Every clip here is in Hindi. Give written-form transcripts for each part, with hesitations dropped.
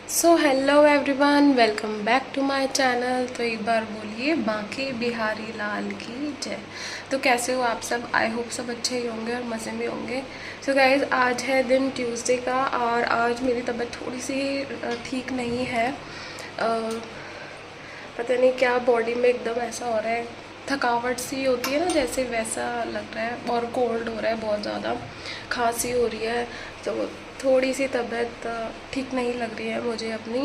So hello everyone, welcome back to my channel. तो एक बार बोलिए बांके बिहारी लाल की जय। तो कैसे हो आप सब? आई होप सब अच्छे ही होंगे और मज़े में होंगे। सो गाइज, आज है दिन ट्यूसडे का और आज मेरी तबीयत थोड़ी सी ठीक नहीं है। पता नहीं क्या बॉडी में एकदम ऐसा हो रहा है, थकावट सी होती है ना, जैसे वैसा लग रहा है और कोल्ड हो रहा है, बहुत ज़्यादा खांसी हो रही है। तो थोड़ी सी तबीयत ठीक नहीं लग रही है मुझे अपनी।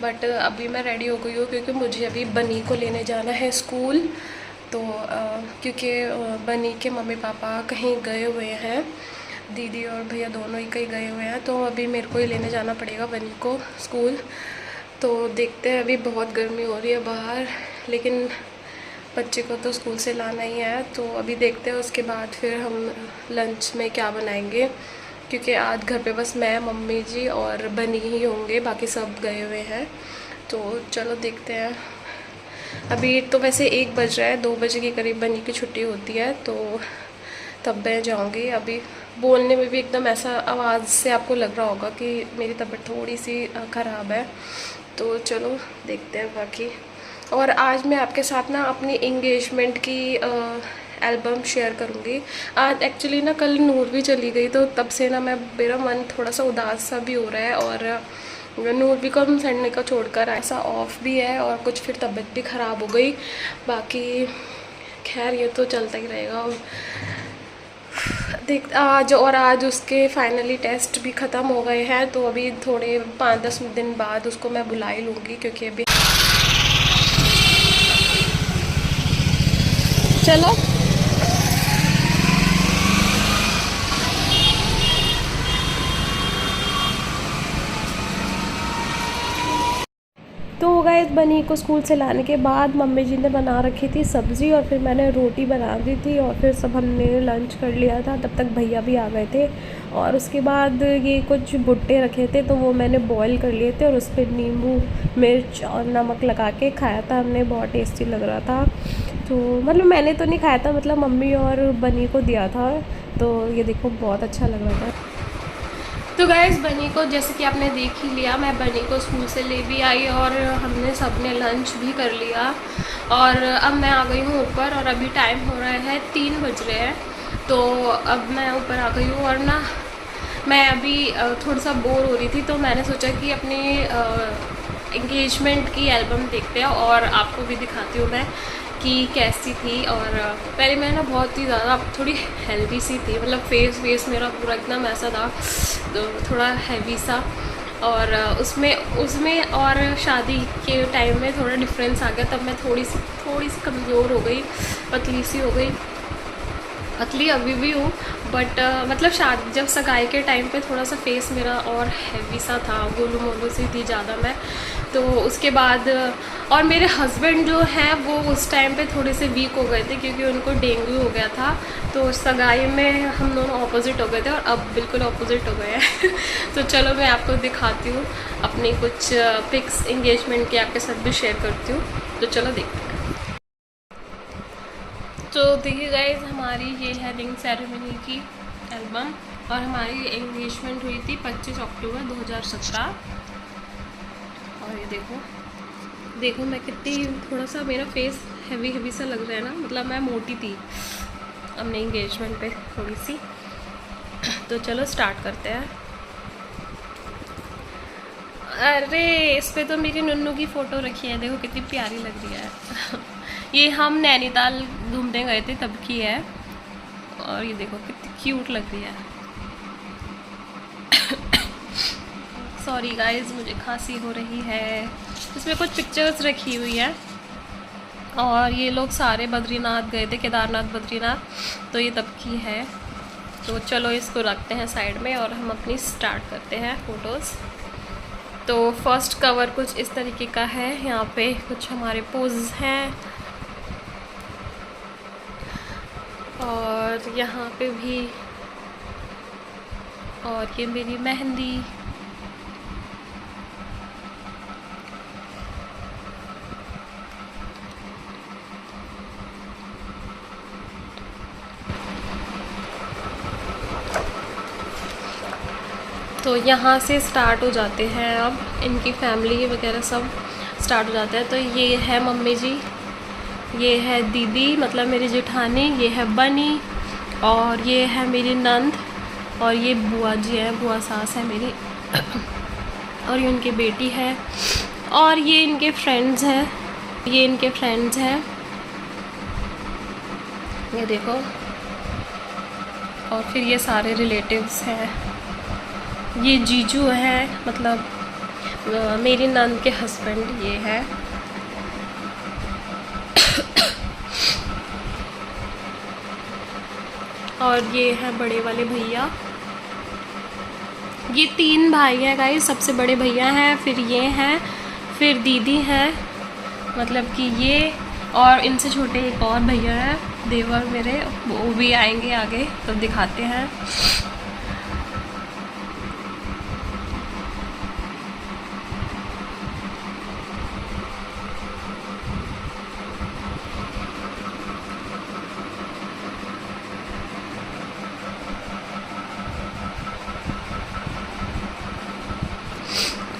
बट अभी मैं रेडी हो गई हूँ क्योंकि मुझे अभी बनी को लेने जाना है स्कूल। तो क्योंकि बनी के मम्मी पापा कहीं गए हुए हैं, दीदी और भैया दोनों ही कहीं गए हुए हैं, तो अभी मेरे को ही लेने जाना पड़ेगा बनी को स्कूल। तो देखते हैं, अभी बहुत गर्मी हो रही है बाहर, लेकिन बच्चे को तो स्कूल से लाना ही है। तो अभी देखते हैं, उसके बाद फिर हम लंच में क्या बनाएंगे, क्योंकि आज घर पे बस मैं, मम्मी जी और बनी ही होंगे, बाकी सब गए हुए हैं। तो चलो देखते हैं। अभी तो वैसे 1 बज रहा है, 2 बजे के करीब बनी की छुट्टी होती है, तो तब मैं जाऊंगी। अभी बोलने में भी एकदम ऐसा आवाज़ से आपको लग रहा होगा कि मेरी तबीयत थोड़ी सी ख़राब है। तो चलो देखते हैं बाकी। और आज मैं आपके साथ ना अपनी इंगेजमेंट की एल्बम शेयर करूँगी। आज एक्चुअली ना कल नूर भी चली गई, तो तब से ना मेरा मन थोड़ा सा उदास सा भी हो रहा है। और नूर भी को हम संडे को छोड़कर ऐसा ऑफ भी है, और कुछ फिर तबीयत भी ख़राब हो गई। बाकी खैर ये तो चलता ही रहेगा। देख आज उसके फाइनली टेस्ट भी ख़त्म हो गए हैं, तो अभी थोड़े 5-10 दिन बाद उसको मैं बुला ही लूँगी, क्योंकि अभी चलो। तो गाइस, बनी को स्कूल से लाने के बाद मम्मी जी ने बना रखी थी सब्ज़ी, और फिर मैंने रोटी बना दी थी, और फिर सब हमने लंच कर लिया था। तब तक भैया भी आ गए थे, और उसके बाद ये कुछ भुट्टे रखे थे, तो वो मैंने बॉईल कर लिए थे और उस पर नींबू, मिर्च और नमक लगा के खाया था हमने। बहुत टेस्टी लग रहा था। तो मतलब मैंने तो नहीं खाया था, मतलब मम्मी और बनी को दिया था। तो ये देखो, बहुत अच्छा लग रहा था। तो गाइस, बनी को जैसे कि आपने देख ही लिया, मैं बनी को स्कूल से ले भी आई और हमने सबने लंच भी कर लिया। और अब मैं आ गई हूँ ऊपर, और अभी टाइम हो रहा है 3 बज रहे हैं। तो अब मैं ऊपर आ गई हूँ, और ना मैं अभी थोड़ा सा बोर हो रही थी, तो मैंने सोचा कि अपनी एंगेजमेंट की एल्बम देखते हैं और आपको भी दिखाती हूँ मैं कि कैसी थी। और पहले मैं ना बहुत ही ज़्यादा थोड़ी हेल्दी सी थी, मतलब फेस मेरा पूरा एकदम ऐसा था, तो थोड़ा हैवी सा। और उसमें और शादी के टाइम में थोड़ा डिफरेंस आ गया। तब मैं थोड़ी सी कमज़ोर हो गई, पतली सी हो गई। पतली अभी भी हूँ, बट मतलब शादी जब सगाई के टाइम पे थोड़ा सा फेस मेरा और हैवी सा था, गोलू मोलू सी थी ज़्यादा मैं। तो उसके बाद और मेरे हस्बैंड जो हैं वो उस टाइम पे थोड़े से वीक हो गए थे, क्योंकि उनको डेंगू हो गया था। तो सगाई में हम दोनों ऑपोजिट हो गए थे, और अब बिल्कुल ऑपोजिट हो गए हैं। तो चलो मैं आपको दिखाती हूँ अपनी कुछ पिक्स एंगेजमेंट के, आपके साथ भी शेयर करती हूँ। तो चलो देखते हैं। तो देखिए गाइस, हमारी ये है रिंग सेरेमनी की एल्बम, और हमारी एंगेजमेंट हुई थी 25 अक्टूबर 2017। और ये देखो मैं कितनी, थोड़ा सा मेरा फेस हैवी सा लग रहा है ना, मतलब मैं मोटी थी अपने एंगेजमेंट पे थोड़ी सी। तो चलो स्टार्ट करते हैं। अरे इस पे तो मेरी नन्नू की फ़ोटो रखी है, देखो कितनी प्यारी लग रही है। ये हम नैनीताल घूमने गए थे तब की है, और ये देखो कितनी क्यूट लग रही है। सॉरी गाइस, मुझे खांसी हो रही है। इसमें कुछ पिक्चर्स रखी हुई है, और ये लोग सारे बद्रीनाथ गए थे, केदारनाथ बद्रीनाथ। तो ये तब की है। तो चलो इसको रखते हैं साइड में, और हम अपनी स्टार्ट करते हैं फ़ोटोज़। तो फर्स्ट कवर कुछ इस तरीके का है, यहाँ पे कुछ हमारे पोज हैं, और यहाँ पे भी, और ये मेरी मेहंदी। तो यहाँ से स्टार्ट हो जाते हैं, अब इनकी फैमिली वगैरह सब स्टार्ट हो जाता है। तो ये है मम्मी जी, ये है दीदी मतलब मेरी जेठानी, ये है बनी, और ये है मेरी नंद, और ये बुआ जी हैं, बुआ सास है मेरी और ये उनकी बेटी है, और ये इनके फ्रेंड्स हैं, ये इनके फ्रेंड्स हैं, ये देखो। और फिर ये सारे रिलेटिव्स हैं, ये जीजू हैं मतलब मेरी नंद के हस्बैंड ये है। और ये है बड़े वाले भैया, ये 3 भाई हैं गाइस, सबसे बड़े भैया हैं, फिर ये हैं, फिर दीदी हैं मतलब कि ये, और इनसे छोटे एक और भैया हैं देवर मेरे, वो भी आएंगे आगे तो दिखाते हैं।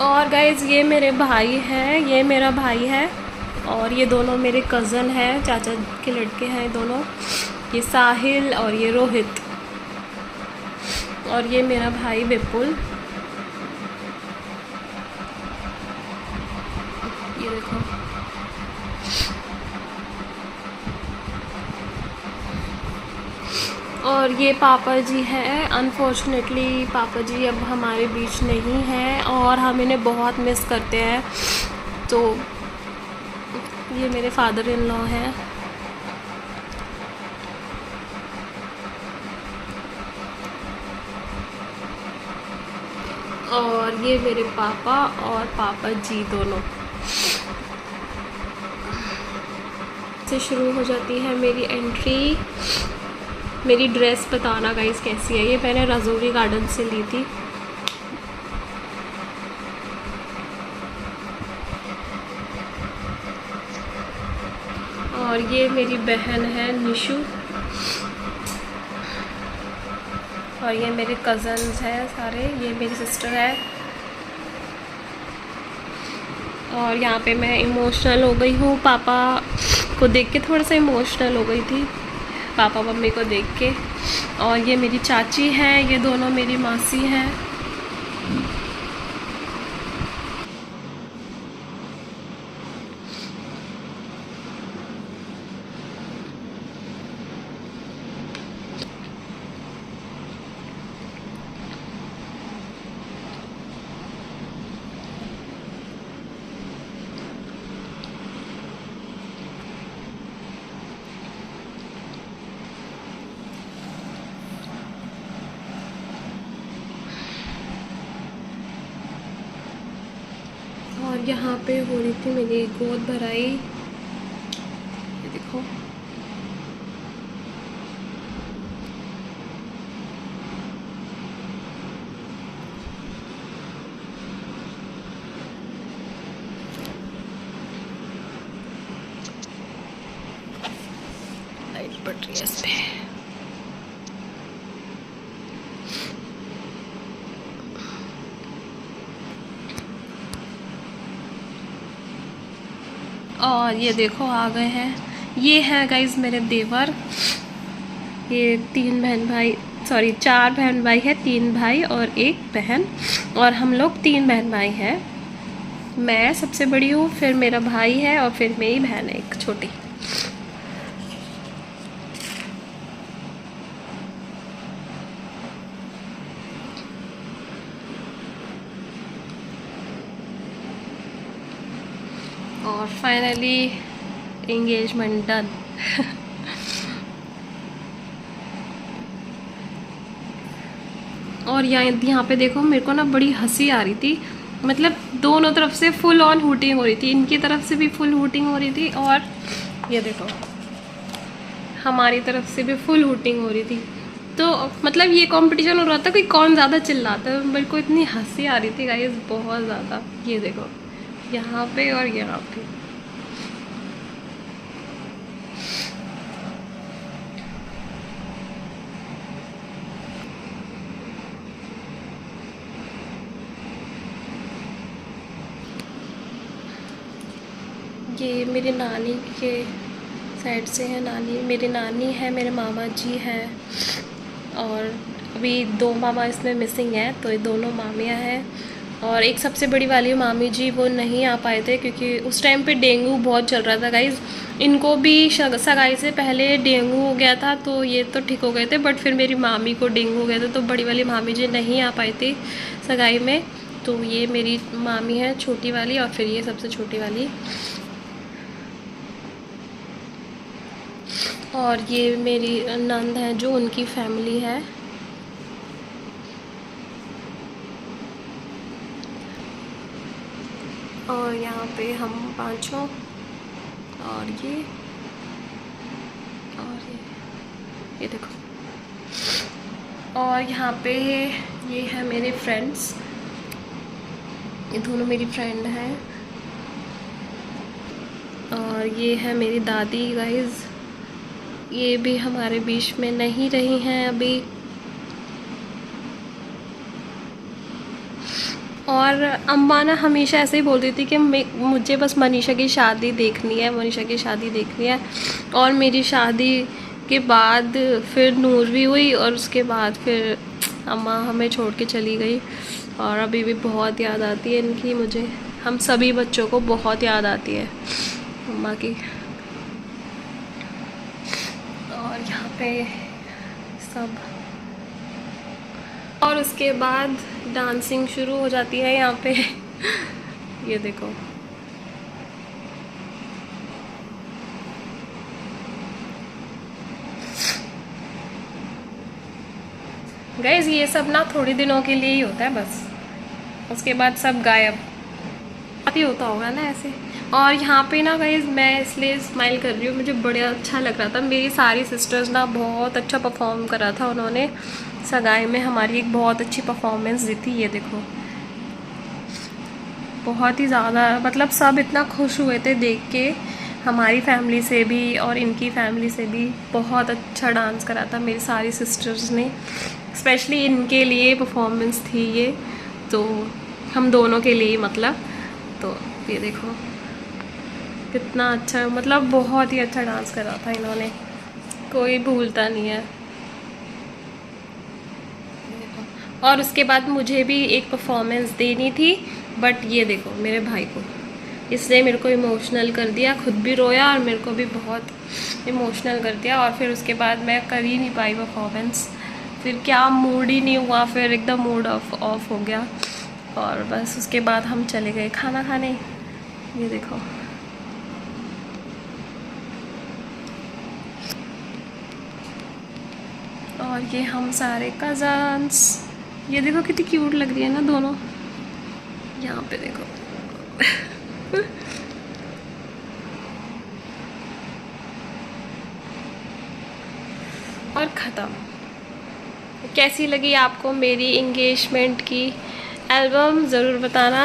और गाइज ये मेरे भाई हैं, ये मेरा भाई है, और ये दोनों मेरे कज़न हैं, चाचा के लड़के हैं दोनों, ये साहिल और ये रोहित, और ये मेरा भाई विपुल, ये देखो। और ये पापा जी हैं, अनफॉर्चुनेटली पापा जी अब हमारे बीच नहीं हैं और हम इन्हें बहुत मिस करते हैं। तो ये मेरे फादर इन लॉ हैं। और ये मेरे पापा और पापा जी दोनों। से शुरू हो जाती है मेरी एंट्री। मेरी ड्रेस बताना गाइस कैसी है, ये मैंने राजौरी गार्डन से ली थी। और ये मेरी बहन है निशु, और ये मेरे कज़न्स हैं सारे, ये मेरी सिस्टर है। और यहाँ पे मैं इमोशनल हो गई हूँ, पापा को देख के थोड़ा सा इमोशनल हो गई थी, पापा मम्मी को देख के। और ये मेरी चाची है, ये दोनों मेरी मासी हैं। और यहाँ पे हो रही थी मेरी गोद भराई, ये देखो। लाइट पड़ रही है इस पे। और ये देखो आ गए हैं, ये हैं गाइज मेरे देवर। ये 3 बहन भाई, सॉरी 4 बहन भाई है, 3 भाई और 1 बहन, और हम लोग 3 बहन भाई हैं। मैं सबसे बड़ी हूँ, फिर मेरा भाई है, और फिर मेरी बहन है एक छोटी। और फाइनली एंगेजमेंट डन। और यहाँ पे देखो, मेरे को ना बड़ी हंसी आ रही थी, मतलब दोनों तरफ से फुल ऑन हूटिंग हो रही थी, इनकी तरफ से भी फुल हूटिंग हो रही थी, और ये देखो हमारी तरफ से भी फुल हूटिंग हो रही थी। तो मतलब ये कंपटीशन हो रहा था कि कौन ज़्यादा चिल्लाता है। मेरे को इतनी हंसी आ रही थी गाइस, बहुत ज़्यादा। ये देखो यहाँ पे और यहाँ पे। ये मेरी नानी के साइड से है, नानी मेरी नानी है, मेरे मामा जी हैं, और अभी 2 मामा इसमें मिसिंग हैं, तो ये दोनों मामियाँ हैं। और एक सबसे बड़ी वाली मामी जी वो नहीं आ पाए थे क्योंकि उस टाइम पे डेंगू बहुत चल रहा था गाइज़। इनको भी सगाई से पहले डेंगू हो गया था, तो ये तो ठीक हो गए थे, बट फिर मेरी मामी को डेंगू हो गया था, तो बड़ी वाली मामी जी नहीं आ पाई थी सगाई में। तो ये मेरी मामी है छोटी वाली, और फिर ये सबसे छोटी वाली, और ये मेरी नंद है जो उनकी फैमिली है। और यहाँ पे हम पांचों, और ये देखो। और यहाँ पे ये है मेरे फ्रेंड्स, ये दोनों मेरी फ्रेंड हैं। और ये है मेरी दादी गाइज़, ये भी हमारे बीच में नहीं रही हैं अभी। और अम्मा ना हमेशा ऐसे ही बोलती थी कि मुझे बस मनीषा की शादी देखनी है, मनीषा की शादी देखनी है। और मेरी शादी के बाद फिर नूर भी हुई, और उसके बाद फिर अम्मा हमें छोड़ के चली गई। और अभी भी बहुत याद आती है इनकी मुझे, हम सभी बच्चों को बहुत याद आती है अम्मा की। और यहाँ पे सब, और उसके बाद डांसिंग शुरू हो जाती है यहाँ पे। ये देखो, गाइज ये सब ना थोड़ी दिनों के लिए ही होता है बस, उसके बाद सब गायब ही होता होगा ना ऐसे। और यहाँ पे ना गाइज मैं इसलिए स्माइल कर रही हूँ, मुझे बड़ा अच्छा लग रहा था। मेरी सारी सिस्टर्स ना बहुत अच्छा परफॉर्म करा था उन्होंने सगाई में, हमारी एक बहुत अच्छी परफॉर्मेंस दी थी। ये देखो, बहुत ही ज़्यादा, मतलब सब इतना खुश हुए थे देख के, हमारी फैमिली से भी और इनकी फैमिली से भी। बहुत अच्छा डांस करा था मेरी सारी सिस्टर्स ने, स्पेशली इनके लिए परफॉर्मेंस थी ये, तो हम दोनों के लिए मतलब। तो ये देखो कितना अच्छा, मतलब बहुत ही अच्छा डांस करा था इन्होंने, कोई भूलता नहीं है। और उसके बाद मुझे भी एक परफॉर्मेंस देनी थी, बट ये देखो मेरे भाई को, इसने मेरे को इमोशनल कर दिया, खुद भी रोया और मेरे को भी बहुत इमोशनल कर दिया। और फिर उसके बाद मैं कर ही नहीं पाई परफॉर्मेंस, फिर क्या मूड ही नहीं हुआ, फिर एकदम मूड ऑफ हो गया। और बस उसके बाद हम चले गए खाना खाने। ये देखो, और ये हम सारे कज़न्स, ये देखो कितनी क्यूट लग रही है ना दोनों, यहाँ पे देखो। और ख़त्म। कैसी लगी आपको मेरी इंगेजमेंट की एल्बम, ज़रूर बताना।